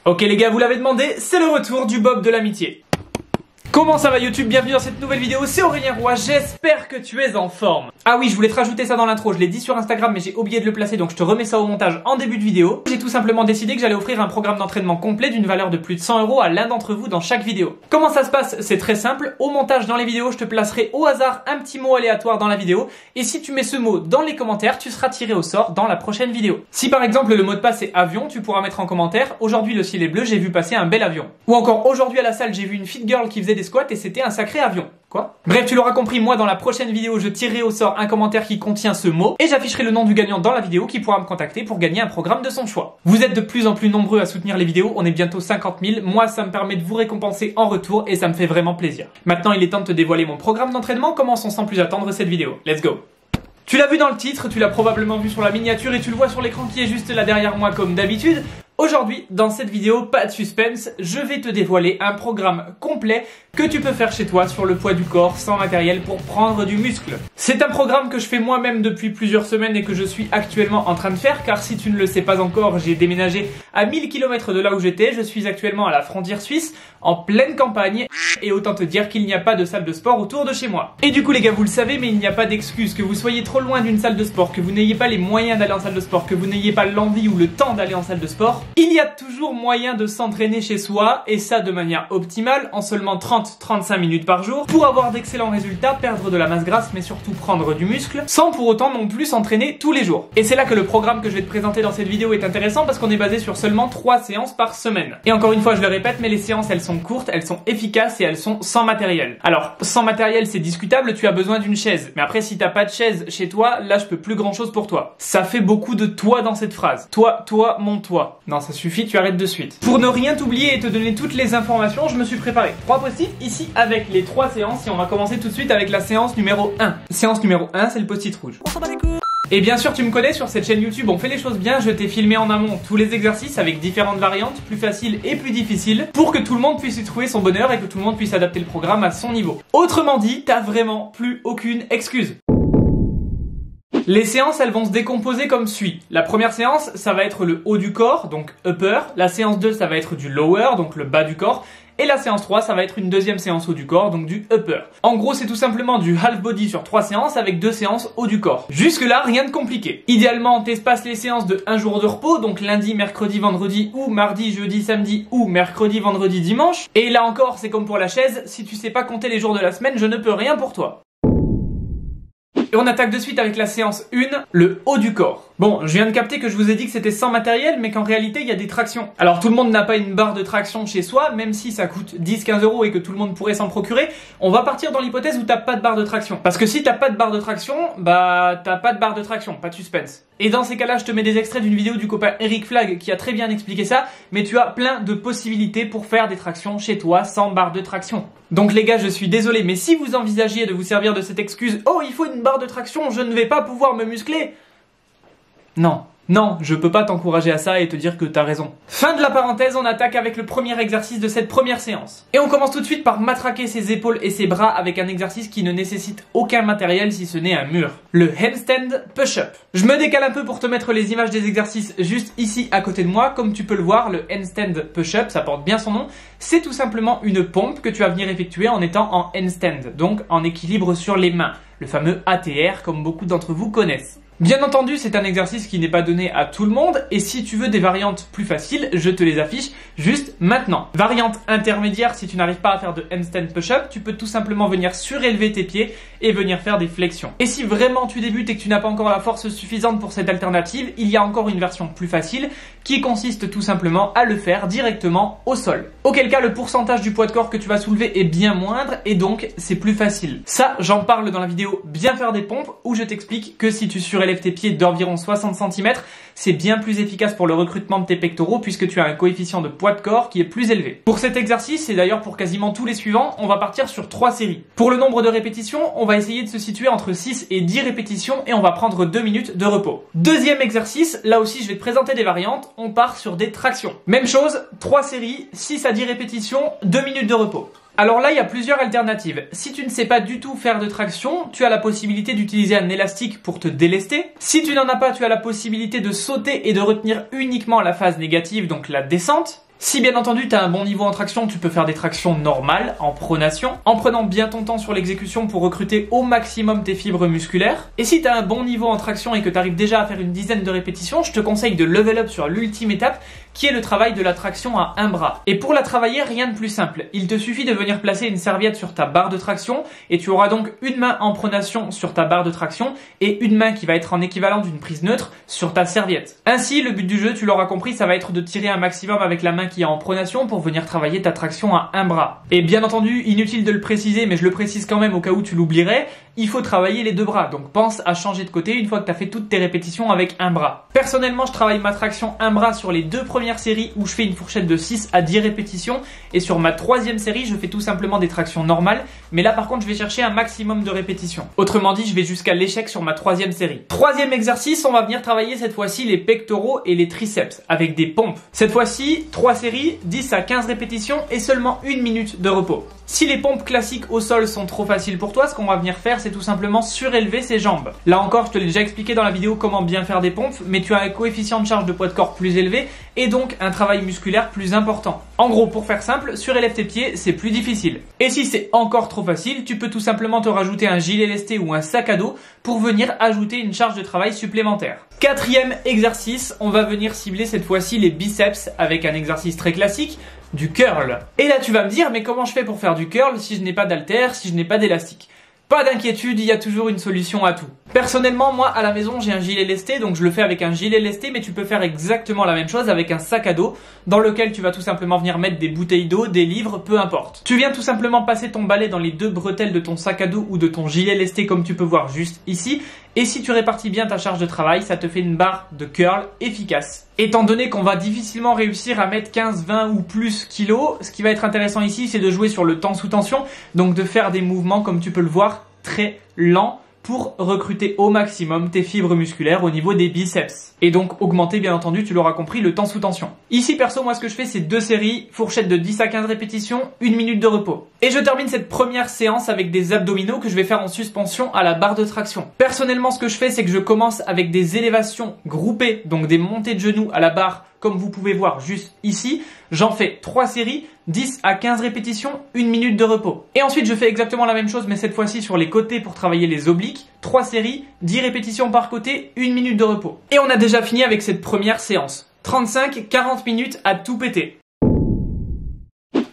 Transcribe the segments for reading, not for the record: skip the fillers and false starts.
Ok les gars, vous l'avez demandé, c'est le retour du Bob de l'amitié. Comment ça va YouTube? Bienvenue dans cette nouvelle vidéo, c'est Aurélien Roy, j'espère que tu es en forme. Ah oui, je voulais te rajouter ça dans l'intro, je l'ai dit sur Instagram mais j'ai oublié de le placer donc je te remets ça au montage en début de vidéo. J'ai tout simplement décidé que j'allais offrir un programme d'entraînement complet d'une valeur de plus de 100 € à l'un d'entre vous dans chaque vidéo. Comment ça se passe? C'est très simple, au montage dans les vidéos je te placerai au hasard un petit mot aléatoire dans la vidéo et si tu mets ce mot dans les commentaires, tu seras tiré au sort dans la prochaine vidéo. Si par exemple le mot de passe est avion, tu pourras mettre en commentaire aujourd'hui le ciel est bleu, j'ai vu passer un bel avion. Ou encore aujourd'hui à la salle j'ai vu une fit girl qui faisait des squats et c'était un sacré avion. Quoi? Bref, tu l'auras compris, moi dans la prochaine vidéo, je tirerai au sort un commentaire qui contient ce mot et j'afficherai le nom du gagnant dans la vidéo qui pourra me contacter pour gagner un programme de son choix. Vous êtes de plus en plus nombreux à soutenir les vidéos, on est bientôt 50 000. Moi, ça me permet de vous récompenser en retour et ça me fait vraiment plaisir. Maintenant, il est temps de te dévoiler mon programme d'entraînement. Commençons sans plus attendre cette vidéo. Let's go! Tu l'as vu dans le titre, tu l'as probablement vu sur la miniature et tu le vois sur l'écran qui est juste là derrière moi comme d'habitude. Aujourd'hui, dans cette vidéo, pas de suspense, je vais te dévoiler un programme complet que tu peux faire chez toi sur le poids du corps sans matériel pour prendre du muscle. C'est un programme que je fais moi-même depuis plusieurs semaines et que je suis actuellement en train de faire car si tu ne le sais pas encore, j'ai déménagé à 1000 km de là où j'étais, je suis actuellement à la frontière suisse, en pleine campagne et autant te dire qu'il n'y a pas de salle de sport autour de chez moi. Et du coup les gars, vous le savez, mais il n'y a pas d'excuse, que vous soyez trop loin d'une salle de sport, que vous n'ayez pas les moyens d'aller en salle de sport, que vous n'ayez pas l'envie ou le temps d'aller en salle de sport, il y a toujours moyen de s'entraîner chez soi et ça de manière optimale en seulement 30-35 minutes par jour pour avoir d'excellents résultats, perdre de la masse grasse mais surtout prendre du muscle sans pour autant non plus s'entraîner tous les jours. Et c'est là que le programme que je vais te présenter dans cette vidéo est intéressant parce qu'on est basé sur seulement 3 séances par semaine. Et encore une fois je le répète, mais les séances elles sont courtes, elles sont efficaces et elles sont sans matériel. Alors sans matériel c'est discutable, tu as besoin d'une chaise. Mais après si t'as pas de chaise chez toi, là je peux plus grand chose pour toi. Ça fait beaucoup de toi dans cette phrase. Toi, mon toi. Non ça suffit, tu arrêtes de suite. Pour ne rien t'oublier et te donner toutes les informations, je me suis préparé 3 post-it ici avec les 3 séances et on va commencer tout de suite avec la séance numéro 1. Séance numéro 1, c'est le post-it rouge. On s'en bat les couilles. Et bien sûr tu me connais, sur cette chaîne YouTube on fait les choses bien, je t'ai filmé en amont tous les exercices avec différentes variantes, plus faciles et plus difficiles, pour que tout le monde puisse y trouver son bonheur et que tout le monde puisse adapter le programme à son niveau. Autrement dit, t'as vraiment plus aucune excuse. Les séances, elles vont se décomposer comme suit. La première séance, ça va être le haut du corps, donc upper. La séance 2, ça va être du lower, donc le bas du corps. Et la séance 3, ça va être une deuxième séance haut du corps, donc du upper. En gros, c'est tout simplement du half body sur 3 séances avec 2 séances haut du corps. Jusque là, rien de compliqué. Idéalement, t'espaces les séances de 1 jour de repos, donc lundi, mercredi, vendredi, ou mardi, jeudi, samedi, ou mercredi, vendredi, dimanche. Et là encore, c'est comme pour la chaise, si tu sais pas compter les jours de la semaine, je ne peux rien pour toi. Et on attaque de suite avec la séance 1, le haut du corps. Bon, je viens de capter que je vous ai dit que c'était sans matériel, mais qu'en réalité, il y a des tractions. Alors, tout le monde n'a pas une barre de traction chez soi, même si ça coûte 10-15 € et que tout le monde pourrait s'en procurer. On va partir dans l'hypothèse où t'as pas de barre de traction. Parce que si t'as pas de barre de traction, bah, t'as pas de barre de traction, pas de suspense. Et dans ces cas-là, je te mets des extraits d'une vidéo du copain Eric Flag qui a très bien expliqué ça, mais tu as plein de possibilités pour faire des tractions chez toi sans barre de traction. Donc les gars, je suis désolé, mais si vous envisagiez de vous servir de cette excuse « Oh, il faut une barre de traction, je ne vais pas pouvoir me muscler », non, je peux pas t'encourager à ça et te dire que t'as raison. Fin de la parenthèse, on attaque avec le premier exercice de cette première séance. Et on commence tout de suite par matraquer ses épaules et ses bras avec un exercice qui ne nécessite aucun matériel si ce n'est un mur. Le handstand push-up. Je me décale un peu pour te mettre les images des exercices juste ici à côté de moi. Comme tu peux le voir, le handstand push-up, ça porte bien son nom. C'est tout simplement une pompe que tu vas venir effectuer en étant en handstand, donc en équilibre sur les mains. Le fameux ATR comme beaucoup d'entre vous connaissent. Bien entendu, c'est un exercice qui n'est pas donné à tout le monde et si tu veux des variantes plus faciles, je te les affiche juste maintenant. Variante intermédiaire, si tu n'arrives pas à faire de handstand push-up, tu peux tout simplement venir surélever tes pieds et venir faire des flexions. Et si vraiment tu débutes et que tu n'as pas encore la force suffisante pour cette alternative, il y a encore une version plus facile qui consiste tout simplement à le faire directement au sol. Auquel cas, le pourcentage du poids de corps que tu vas soulever est bien moindre et donc c'est plus facile. Ça, j'en parle dans la vidéo Bien faire des pompes où je t'explique que si tu surélèves tes pieds d'environ 60 cm, c'est bien plus efficace pour le recrutement de tes pectoraux puisque tu as un coefficient de poids de corps qui est plus élevé. Pour cet exercice, et d'ailleurs pour quasiment tous les suivants, on va partir sur 3 séries. Pour le nombre de répétitions, on va essayer de se situer entre 6 et 10 répétitions et on va prendre 2 minutes de repos. Deuxième exercice, là aussi je vais te présenter des variantes, on part sur des tractions. Même chose, 3 séries, 6 à 10 répétitions, 2 minutes de repos. Alors là, il y a plusieurs alternatives. Si tu ne sais pas du tout faire de traction, tu as la possibilité d'utiliser un élastique pour te délester. Si tu n'en as pas, tu as la possibilité de sauter et de retenir uniquement la phase négative, donc la descente. Si bien entendu tu as un bon niveau en traction, tu peux faire des tractions normales en pronation, en prenant bien ton temps sur l'exécution pour recruter au maximum tes fibres musculaires. Et si tu as un bon niveau en traction et que tu arrives déjà à faire une dizaine de répétitions, je te conseille de level up sur l'ultime étape qui est le travail de la traction à un bras. Et pour la travailler, rien de plus simple. Il te suffit de venir placer une serviette sur ta barre de traction et tu auras donc une main en pronation sur ta barre de traction et une main qui va être en équivalent d'une prise neutre sur ta serviette. Ainsi, le but du jeu, tu l'auras compris, ça va être de tirer un maximum avec la main qui est en pronation pour venir travailler ta traction à un bras. Et bien entendu, inutile de le préciser, mais je le précise quand même au cas où tu l'oublierais, il faut travailler les deux bras. Donc pense à changer de côté une fois que tu as fait toutes tes répétitions avec un bras. Personnellement, je travaille ma traction un bras sur les deux premières séries où je fais une fourchette de 6 à 10 répétitions et sur ma troisième série, je fais tout simplement des tractions normales, mais là par contre, je vais chercher un maximum de répétitions. Autrement dit, je vais jusqu'à l'échec sur ma troisième série. Troisième exercice, on va venir travailler cette fois-ci les pectoraux et les triceps avec des pompes. Cette fois-ci, 3 séries, 10 à 15 répétitions et seulement 1 minute de repos. Si les pompes classiques au sol sont trop faciles pour toi, ce qu'on va venir faire, c'est tout simplement surélever ses jambes. Là encore, je te l'ai déjà expliqué dans la vidéo comment bien faire des pompes, mais tu as un coefficient de charge de poids de corps plus élevé et donc un travail musculaire plus important. En gros, pour faire simple, surélève tes pieds, c'est plus difficile. Et si c'est encore trop facile, tu peux tout simplement te rajouter un gilet lesté ou un sac à dos pour venir ajouter une charge de travail supplémentaire. Quatrième exercice, on va venir cibler cette fois-ci les biceps avec un exercice très classique, du curl. Et là tu vas me dire, mais comment je fais pour faire du curl si je n'ai pas d'haltère, si je n'ai pas d'élastique? Pas d'inquiétude, il y a toujours une solution à tout. Personnellement, moi, à la maison, j'ai un gilet lesté, donc je le fais avec un gilet lesté, mais tu peux faire exactement la même chose avec un sac à dos, dans lequel tu vas tout simplement venir mettre des bouteilles d'eau, des livres, peu importe. Tu viens tout simplement passer ton balai dans les deux bretelles de ton sac à dos ou de ton gilet lesté, comme tu peux voir juste ici, et si tu répartis bien ta charge de travail, ça te fait une barre de curl efficace. Étant donné qu'on va difficilement réussir à mettre 15, 20 ou plus kilos, ce qui va être intéressant ici, c'est de jouer sur le temps sous tension, donc de faire des mouvements, comme tu peux le voir, très lents pour recruter au maximum tes fibres musculaires au niveau des biceps. Et donc augmenter, bien entendu, tu l'auras compris, le temps sous tension. Ici, perso, moi, ce que je fais, c'est 2 séries, fourchette de 10 à 15 répétitions, 1 minute de repos. Et je termine cette première séance avec des abdominaux que je vais faire en suspension à la barre de traction. Personnellement, ce que je fais, c'est que je commence avec des élévations groupées, donc des montées de genoux à la barre, comme vous pouvez voir juste ici. J'en fais 3 séries, 10 à 15 répétitions, 1 minute de repos. Et ensuite, je fais exactement la même chose, mais cette fois-ci sur les côtés pour travailler les obliques. 3 séries, 10 répétitions par côté, 1 minute de repos. Et on a déjà fini avec cette première séance. 35-40 minutes à tout péter.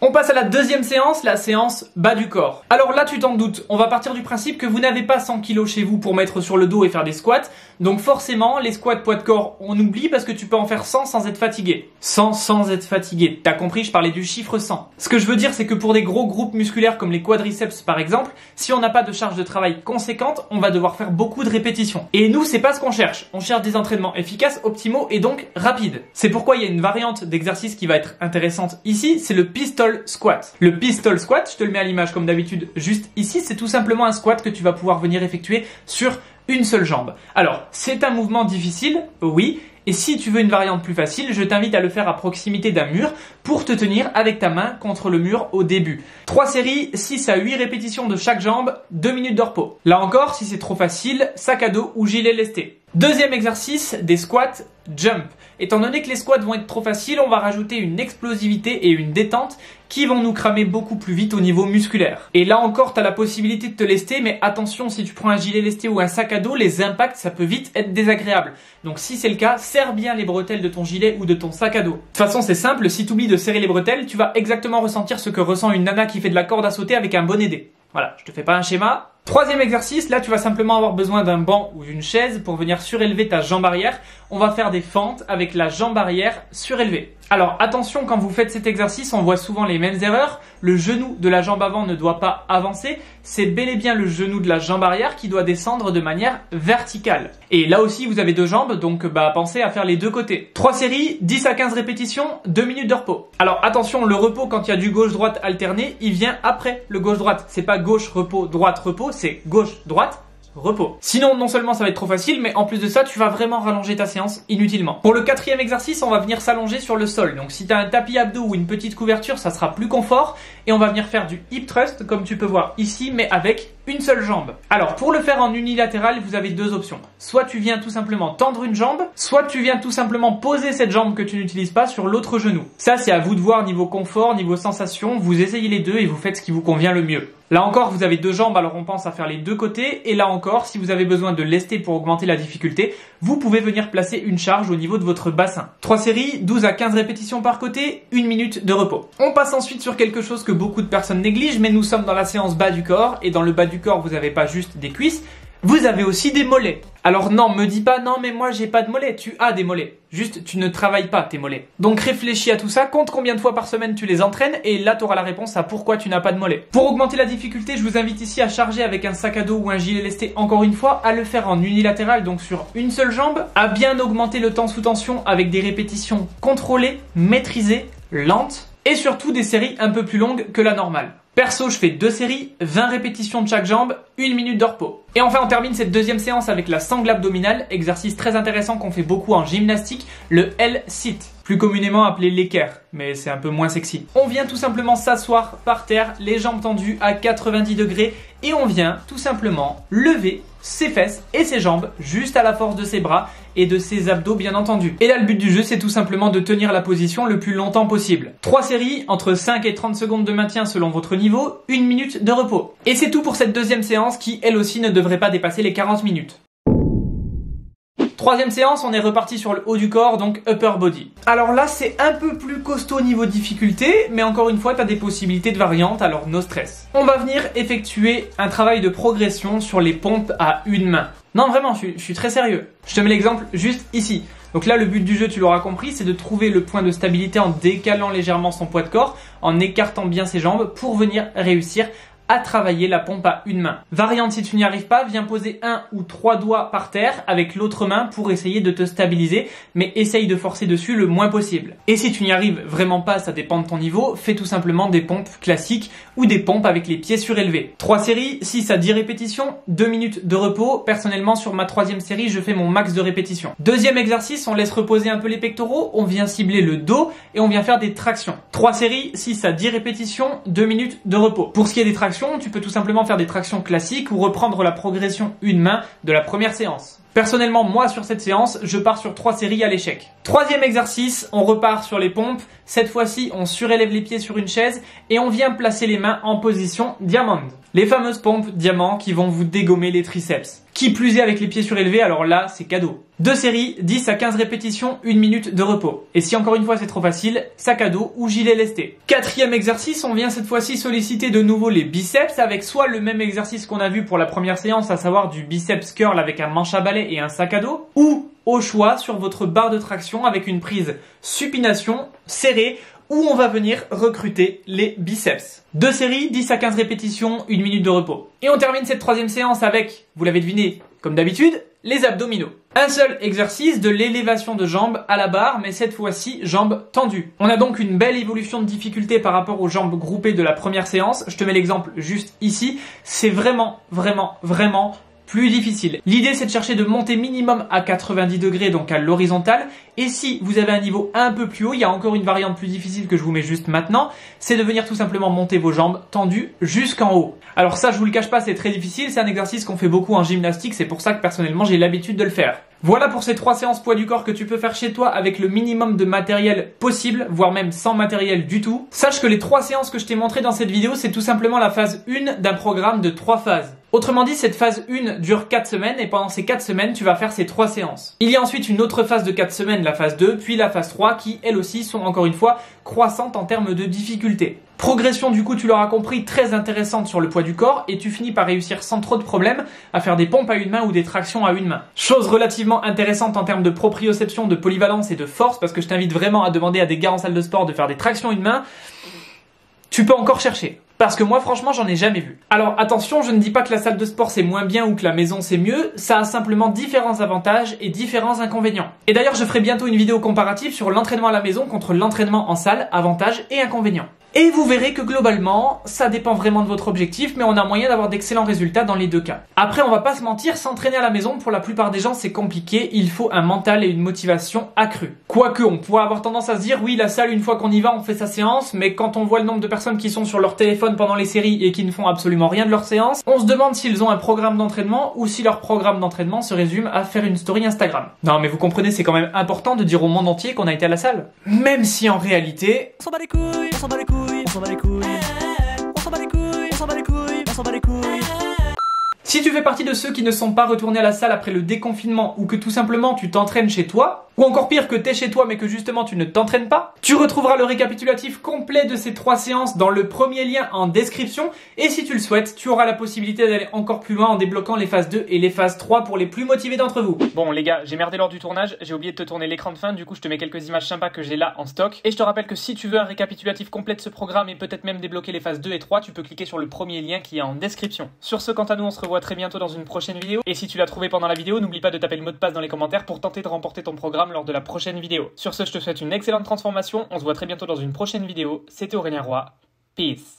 On passe à la deuxième séance, la séance bas du corps. Alors là, tu t'en doutes, on va partir du principe que vous n'avez pas 100 kg chez vous pour mettre sur le dos et faire des squats. Donc forcément, les squats poids de corps, on oublie parce que tu peux en faire 100 sans être fatigué. 100 sans être fatigué. T'as compris, je parlais du chiffre 100. Ce que je veux dire, c'est que pour des gros groupes musculaires comme les quadriceps par exemple, si on n'a pas de charge de travail conséquente, on va devoir faire beaucoup de répétitions. Et nous, c'est pas ce qu'on cherche. On cherche des entraînements efficaces, optimaux et donc rapides. C'est pourquoi il y a une variante d'exercice qui va être intéressante ici, c'est le pistol squat. Le pistol squat, je te le mets à l'image comme d'habitude juste ici, c'est tout simplement un squat que tu vas pouvoir venir effectuer sur une seule jambe. Alors, c'est un mouvement difficile, oui, et si tu veux une variante plus facile, je t'invite à le faire à proximité d'un mur pour te tenir avec ta main contre le mur au début. 3 séries, 6 à 8 répétitions de chaque jambe, 2 minutes de repos. Là encore, si c'est trop facile, sac à dos ou gilet lesté. Deuxième exercice, des squats jump. Étant donné que les squats vont être trop faciles, on va rajouter une explosivité et une détente qui vont nous cramer beaucoup plus vite au niveau musculaire. Et là encore, tu as la possibilité de te lester, mais attention, si tu prends un gilet lesté ou un sac à dos, les impacts, ça peut vite être désagréable. Donc si c'est le cas, serre bien les bretelles de ton gilet ou de ton sac à dos. De toute façon, c'est simple, si tu oublies de serrer les bretelles, tu vas exactement ressentir ce que ressent une nana qui fait de la corde à sauter avec un bonnet D. Voilà, je te fais pas un schéma. Troisième exercice, là tu vas simplement avoir besoin d'un banc ou d'une chaise pour venir surélever ta jambe arrière. On va faire des fentes avec la jambe arrière surélevée. Alors attention, quand vous faites cet exercice, on voit souvent les mêmes erreurs. Le genou de la jambe avant ne doit pas avancer. C'est bel et bien le genou de la jambe arrière qui doit descendre de manière verticale. Et là aussi, vous avez 2 jambes, donc pensez à faire les 2 côtés. 3 séries, 10 à 15 répétitions, 2 minutes de repos. Alors attention, le repos, quand il y a du gauche-droite alterné, il vient après le gauche-droite. C'est pas gauche-repos, droite-repos, c'est gauche-droite. Repos. Sinon, non seulement ça va être trop facile, mais en plus de ça, tu vas vraiment rallonger ta séance inutilement. Pour le 4e exercice, on va venir s'allonger sur le sol. Donc si tu as un tapis abdos ou une petite couverture, ça sera plus confort. Et on va venir faire du hip thrust, comme tu peux voir ici, mais avec une seule jambe. Alors pour le faire en unilatéral, vous avez deux options. Soit tu viens tout simplement tendre une jambe, soit tu viens tout simplement poser cette jambe que tu n'utilises pas sur l'autre genou. Ça c'est à vous de voir niveau confort, niveau sensation, vous essayez les deux et vous faites ce qui vous convient le mieux. Là encore, vous avez deux jambes, alors on pense à faire les deux côtés. Et là encore, si vous avez besoin de lester pour augmenter la difficulté, vous pouvez venir placer une charge au niveau de votre bassin. 3 séries, 12 à 15 répétitions par côté, 1 minute de repos. On passe ensuite sur quelque chose que beaucoup de personnes négligent, mais nous sommes dans la séance bas du corps. Et dans le bas du corps, vous n'avez pas juste des cuisses, vous avez aussi des mollets. Alors non, me dis pas non mais moi j'ai pas de mollets, tu as des mollets. Juste tu ne travailles pas tes mollets. Donc réfléchis à tout ça, compte combien de fois par semaine tu les entraînes et là tu auras la réponse à pourquoi tu n'as pas de mollets. Pour augmenter la difficulté, je vous invite ici à charger avec un sac à dos ou un gilet lesté encore une fois, à le faire en unilatéral donc sur une seule jambe, à bien augmenter le temps sous tension avec des répétitions contrôlées, maîtrisées, lentes et surtout des séries un peu plus longues que la normale. Perso, je fais 2 séries, 20 répétitions de chaque jambe, 1 minute de repos. Et enfin, on termine cette deuxième séance avec la sangle abdominale, exercice très intéressant qu'on fait beaucoup en gymnastique, le L-sit, plus communément appelé l'équerre, mais c'est un peu moins sexy. On vient tout simplement s'asseoir par terre, les jambes tendues à 90 degrés, et on vient tout simplement lever ses fesses et ses jambes juste à la force de ses bras et de ses abdos bien entendu. Et là le but du jeu c'est tout simplement de tenir la position le plus longtemps possible. 3 séries, entre 5 et 30 secondes de maintien selon votre niveau, 1 minute de repos. Et c'est tout pour cette deuxième séance qui elle aussi ne devrait pas dépasser les 40 minutes. Troisième séance, on est reparti sur le haut du corps, donc upper body. Alors là, c'est un peu plus costaud niveau difficulté, mais encore une fois, tu as des possibilités de variantes, alors no stress. On va venir effectuer un travail de progression sur les pompes à une main. Non, vraiment, je suis très sérieux. Je te mets l'exemple juste ici. Donc là, le but du jeu, tu l'auras compris, c'est de trouver le point de stabilité en décalant légèrement son poids de corps, en écartant bien ses jambes pour venir réussir à travailler la pompe à une main. Variante, si tu n'y arrives pas, viens poser 1 ou 3 doigts par terre avec l'autre main pour essayer de te stabiliser, mais essaye de forcer dessus le moins possible. Et si tu n'y arrives vraiment pas, ça dépend de ton niveau, fais tout simplement des pompes classiques ou des pompes avec les pieds surélevés. 3 séries, 6 à 10 répétitions, 2 minutes de repos. Personnellement, sur ma 3e série, je fais mon max de répétitions. Deuxième exercice, on laisse reposer un peu les pectoraux, on vient cibler le dos et on vient faire des tractions. 3 séries, 6 à 10 répétitions, 2 minutes de repos. Pour ce qui est des tractions, tu peux tout simplement faire des tractions classiques ou reprendre la progression une main de la première séance. Personnellement, moi, sur cette séance, je pars sur 3 séries à l'échec. Troisième exercice, on repart sur les pompes. Cette fois-ci, on surélève les pieds sur une chaise et on vient placer les mains en position diamond. Les fameuses pompes diamant qui vont vous dégommer les triceps. Qui plus est avec les pieds surélevés, alors là, c'est cadeau. 2 séries, 10 à 15 répétitions, 1 minute de repos. Et si encore une fois c'est trop facile, sac à dos ou gilet lesté. 4e exercice, on vient cette fois-ci solliciter de nouveau les biceps avec soit le même exercice qu'on a vu pour la première séance, à savoir du biceps curl avec un manche à balai et un sac à dos, ou au choix sur votre barre de traction avec une prise supination serrée où on va venir recruter les biceps. 2 séries, 10 à 15 répétitions, 1 minute de repos. Et on termine cette 3e séance avec, vous l'avez deviné, comme d'habitude, les abdominaux. Un seul exercice de l'élévation de jambes à la barre, mais cette fois-ci, jambes tendues. On a donc une belle évolution de difficulté par rapport aux jambes groupées de la première séance. Je te mets l'exemple juste ici. C'est vraiment plus difficile. L'idée, c'est de chercher de monter minimum à 90 degrés, donc à l'horizontale. Et si vous avez un niveau un peu plus haut, il y a encore une variante plus difficile que je vous mets juste maintenant, c'est de venir tout simplement monter vos jambes tendues jusqu'en haut. Alors ça, je vous le cache pas, c'est très difficile. C'est un exercice qu'on fait beaucoup en gymnastique. C'est pour ça que personnellement, j'ai l'habitude de le faire. Voilà pour ces 3 séances poids du corps que tu peux faire chez toi avec le minimum de matériel possible, voire même sans matériel du tout. Sache que les 3 séances que je t'ai montrées dans cette vidéo, c'est tout simplement la phase 1 d'un programme de 3 phases. Autrement dit, cette phase 1 dure 4 semaines et pendant ces 4 semaines, tu vas faire ces 3 séances. Il y a ensuite une autre phase de 4 semaines, la phase 2, puis la phase 3 qui, elles aussi, sont encore une fois croissantes en termes de difficulté. Progression du coup, tu l'auras compris, très intéressante sur le poids du corps et tu finis par réussir sans trop de problèmes à faire des pompes à une main ou des tractions à une main. Chose relativement intéressante en termes de proprioception, de polyvalence et de force parce que je t'invite vraiment à demander à des gars en salle de sport de faire des tractions à une main. Tu peux encore chercher. Parce que moi, franchement, j'en ai jamais vu. Alors attention, je ne dis pas que la salle de sport c'est moins bien ou que la maison c'est mieux, ça a simplement différents avantages et différents inconvénients. Et d'ailleurs, je ferai bientôt une vidéo comparative sur l'entraînement à la maison contre l'entraînement en salle, avantages et inconvénients. Et vous verrez que globalement, ça dépend vraiment de votre objectif, mais on a moyen d'avoir d'excellents résultats dans les deux cas. Après, on va pas se mentir, s'entraîner à la maison, pour la plupart des gens, c'est compliqué, il faut un mental et une motivation accrue. Quoique, on pourrait avoir tendance à se dire, oui, la salle, une fois qu'on y va, on fait sa séance, mais quand on voit le nombre de personnes qui sont sur leur téléphone pendant les séries et qui ne font absolument rien de leur séance, on se demande s'ils ont un programme d'entraînement ou si leur programme d'entraînement se résume à faire une story Instagram. Non, mais vous comprenez, c'est quand même important de dire au monde entier qu'on a été à la salle. Même si en réalité... On s'en bat les couilles, on s'en bat les couilles, on s'en bat les couilles, on s'en bat les couilles, on s'en bat les couilles, on s'en bat les couilles. Si tu fais partie de ceux qui ne sont pas retournés à la salle après le déconfinement ou que tout simplement tu t'entraînes chez toi, ou encore pire que t'es chez toi mais que justement tu ne t'entraînes pas, tu retrouveras le récapitulatif complet de ces 3 séances dans le premier lien en description et si tu le souhaites, tu auras la possibilité d'aller encore plus loin en débloquant les phases 2 et les phases 3 pour les plus motivés d'entre vous. Bon les gars, j'ai merdé lors du tournage, j'ai oublié de te tourner l'écran de fin, du coup je te mets quelques images sympas que j'ai là en stock et je te rappelle que si tu veux un récapitulatif complet de ce programme et peut-être même débloquer les phases 2 et 3, tu peux cliquer sur le premier lien qui est en description. Sur ce, quant à nous, on se revoit très bientôt dans une prochaine vidéo et si tu l'as trouvé pendant la vidéo, n'oublie pas de taper le mot de passe dans les commentaires pour tenter de remporter ton programme lors de la prochaine vidéo. Sur ce, je te souhaite une excellente transformation, on se voit très bientôt dans une prochaine vidéo, c'était Aurélien Roy, peace.